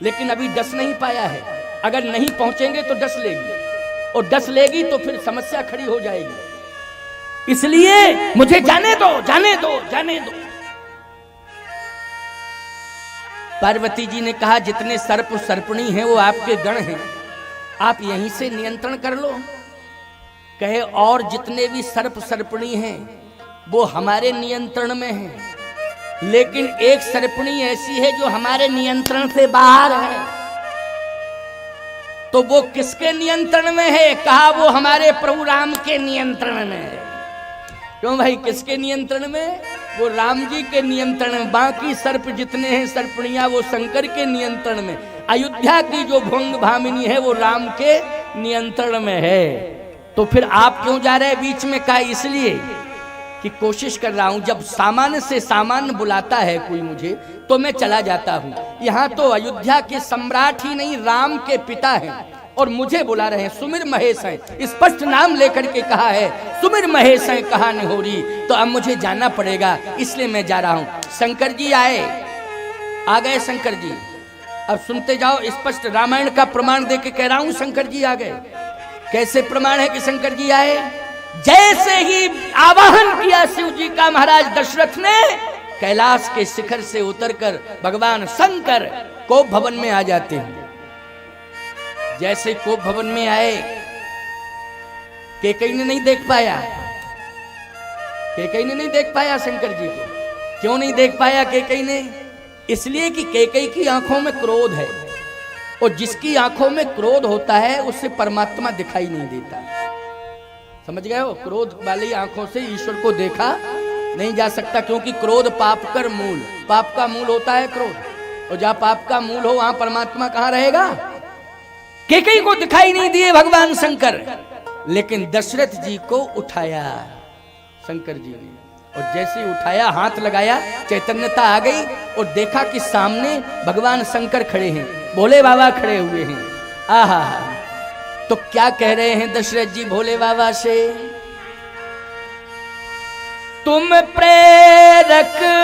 [SPEAKER 1] लेकिन अभी डस नहीं पाया है। अगर नहीं पहुंचेंगे तो डस लेगी, और डस लेगी तो फिर समस्या खड़ी हो जाएगी। इसलिए मुझे जाने दो, जाने दो, जाने दो। पार्वती जी ने कहा, जितने सर्प सर्पणी हैं वो आपके गण हैं, आप यहीं से नियंत्रण कर लो। कहे, और जितने भी सर्प सर्पणी हैं वो हमारे नियंत्रण में है, लेकिन एक सर्पणी ऐसी है जो हमारे नियंत्रण से बाहर है। तो वो किसके नियंत्रण में है? कहा, वो हमारे प्रभु राम के नियंत्रण में है। क्यों भाई, किसके नियंत्रण में? वो राम जी के नियंत्रण में। बाकी सर्प जितने हैं सर्पणियां वो शंकर के नियंत्रण में। अयोध्या की जो भुवंग भामिनी है वो राम के नियंत्रण में है। तो फिर आप क्यों जा रहे हैं बीच में? कहा, इसलिए कि कोशिश कर रहा हूं, जब सामान्य से सामान्य बुलाता है कोई मुझे तो मैं चला जाता हूं। यहाँ तो अयोध्या के सम्राट ही नहीं, राम के पिता हैं और मुझे बुला रहे हैं। सुमिर महेश हैं, स्पष्ट नाम लेकर के कहा है, सुमिर महेश हैं कहा निहोरी। तो अब मुझे जाना पड़ेगा, इसलिए मैं जा रहा हूं। शंकर जी आए, आ गए शंकर जी। अब सुनते जाओ, स्पष्ट रामायण का प्रमाण दे के कह रहा हूं, शंकर जी आ गए। कैसे प्रमाण है कि शंकर जी आए? जैसे ही आवाहन किया शिव जी का महाराज दशरथ ने, कैलाश के शिखर से उतरकर भगवान शंकर कोप भवन में आ जाते हैं। जैसे कोप भवन में आए, कैकेयी ने नहीं देख पाया, कैकेयी ने नहीं देख पाया शंकर जी को। क्यों नहीं देख पाया कैकेयी ने? इसलिए कि कैकेयी की आंखों में क्रोध है, और जिसकी आंखों में क्रोध होता है उससे परमात्मा दिखाई नहीं देता। समझ गए हो? क्रोध वाली आंखों से ईश्वर को देखा नहीं जा सकता, क्योंकि क्रोध पाप कर मूल, पाप का मूल होता है क्रोध, और जहां पाप का मूल हो वहां परमात्मा कहां रहेगा? कैकेयी को दिखाई नहीं दिए भगवान शंकर, लेकिन दशरथ जी को उठाया शंकर जी ने, और जैसे उठाया हाथ लगाया चैतन्यता आ गई, और देखा कि सामने भगवान शंकर खड़े हैं, भोले बाबा खड़े हुए हैं। आहा, तो क्या कह रहे हैं दशरथ जी भोले बाबा से? तुम प्रेरक